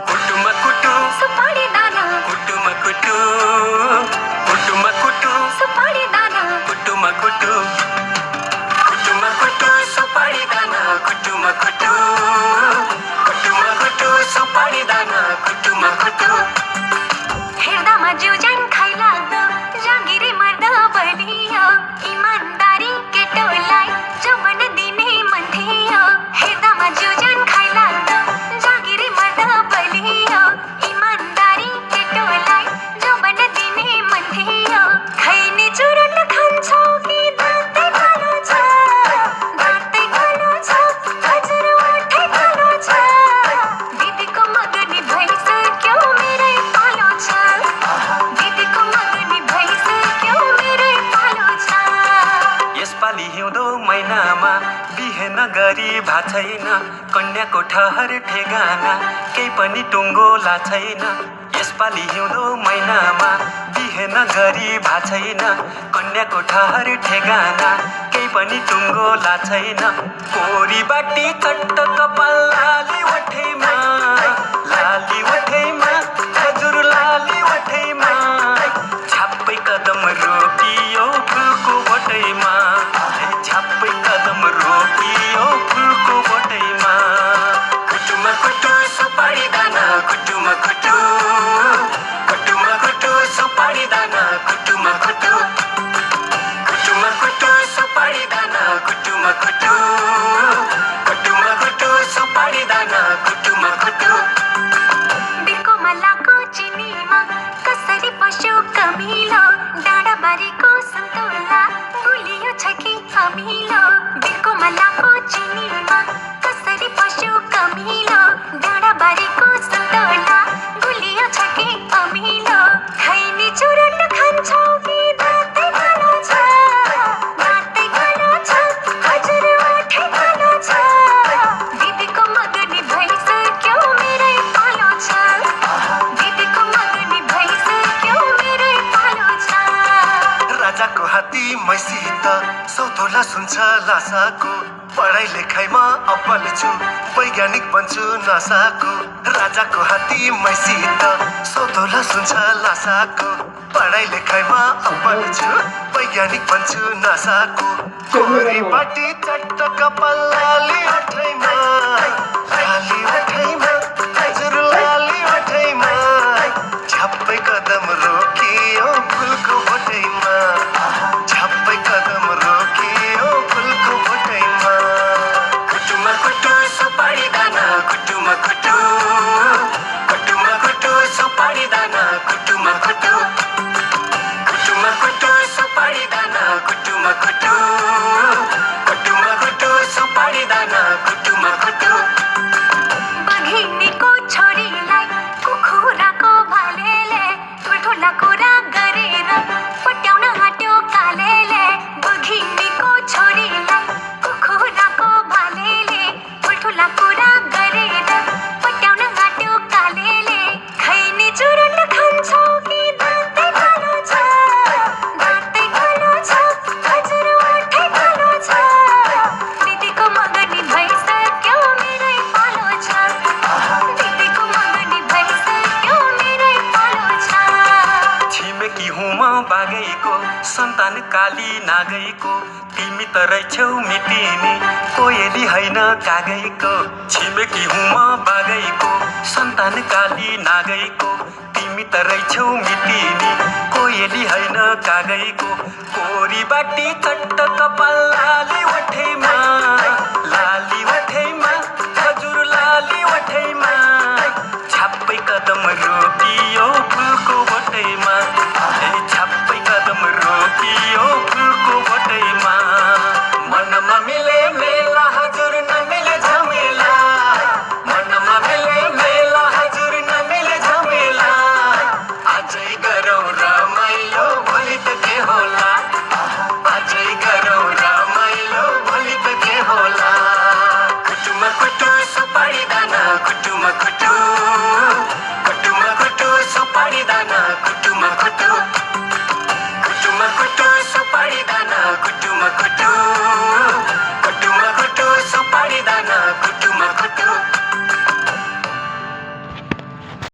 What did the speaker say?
कुटुमा कुटु सुपारी दाना कुटुमा कुटु कुटुमा कुटु सुपारी दाना कुटुमा कुटु कुटुमा कुटु सुपारी दाना कुटुमा कुटु कुटुमा कुटु सुपारी दाना कुटुमा कुटु हेर्दामा जिउ ज्यान खाइलाग्दो जागिरी मर्द बलियो इमानदारी केटोलाई जौवन दिने मन थियो हेर्दामा जिउ ज्यान खाइलाग्दो जागिरी मर्द बलियो इमानदारी केटोलाई जौवन दिने मन थियो खैनी चुरुट खान्छौ कि दाँतै कालो छ दाँतै कालो छ हजुर ओठै कालो छ दिदीको मगनी भइसक्यो मेरै पालो छ दिदीको मगनी भइसक्यो मेरै पालो छ यसपालि हिउँदो महिनामा बिहे नगरी भाछैन कन्याको ठहर ठेगाना केही पनि टुङ्गो लाछैन यसपालि हिउँदो महिनामा बिहे नगरी भाछैन कन्याको ठहर ठेगाना केही पनि टुङ्गो लाछैन कोरी बाटी चट्ट कपाल लाली वठैमा हजुर लाली वठैमा छाप्पै कदम रोकियो फुलको बटैमा छाप्पै कदम रोकियो फुलको बटैमा कुटुमा कुटु सुपारी दाना कुटुमा कुटु कुटुमा कुटु सुपारी दाना कुटुमा कुटु कुटुमा कुटु सुपारी दाना कुटुमा कुटु कुटुमा कुटु सुपारी दाना कुटुमा कुटु बिर्को मलाको चिनीमा कसरी पस्यो कमिलो डाँडाबारीको सन्तोला गुलियो छ कि अमिलो बिर्को मलाको चिनीमा कसरी पस्यो कमिलो डाँडाबारीको सन्तोला गुलियो छ कि अमिलो खैनी चुरुट खान्छौ कि दाँतै कालो छ दाँतै कालो छ हजुर ओठै कालो छ दिदीको मगनी भइसक्यो मेरै पालो छ दिदीको मगनी भइसक्यो मेरै पालो छ राजाको हात्ती मैसित सौतोला सुन्छ लासाको पढाइ लेखाइमा अब्बल छु वैज्ञानिक बन्छु नासाको राजाको हात्ती मैसित सौतोला सुन्छ लासाको पढाइ लेखाइमा अब्बल छु वैज्ञानिक बन्छु नासाको कोरी बाटी चट्ट कपाल लाली वठैमा हजुर लाली वठैमा छाप्पै कदम रोकियो फुलको बटैमा छाप्पै कदम रोकियो फुलको बटैमा कुटुमा कुटु सुपारी दाना कुटुमा कुटु कुटुमा कुटु सुपारी दाना कुटुमा कुटु कुटुमा कुटु सुपारी दाना कुटुमा कुटु कुटुमा कुटु सुपारी दाना कुटुमा कुटु बघिनीको छोरीलाई कुखुराको भालेले ठुल्ठुला कुरा गरेर पट्याउन आँट्यो कालेले बघिनीको छोरीलाई कुखुराको भालेले ठुल्ठुला कुरा गरेर पट्याउन आँट्यो कालेले खैनी चुरुट खान्छौ कि दाँतै कालो छ दाँतै कालो छ हजुर ओठै कालो छ दिदीको मगनी भइसक्यो मेरै पालो छ दिदीको मगनी भइसक्यो मेरै पालो छ छिमेकी हुँ म बागैको सन्तान काली नागैको तिमी त रहेछौ मिटिनी कोयली होइन कागैको छिमेकी हुँ म बागैको सन्तान काली नागैको तिमी त रहेछौ मिटिनी कोयली होइन कागैको कोरी बाटी चट्ट कपाल लाली वठैमा हजुर लाली वठैमा छाप्पै कदम रोकियो फुलको बटैमा छाप्पै कदम रोकियो फुलको बटैमा मनमा मिले मेला हजुर नमिले झमेला मनमा मिले मेला हजुर नमिले झमेला आजै गरौँ रमाइलो भोलि त के होला आजै गरौँ रमाइलो भोलि त के होला कुटुमा कुटु सुपारी दाना कुटुमा कुटु कुटुमा कुटु सुपारी दाना कुटुमा कुटु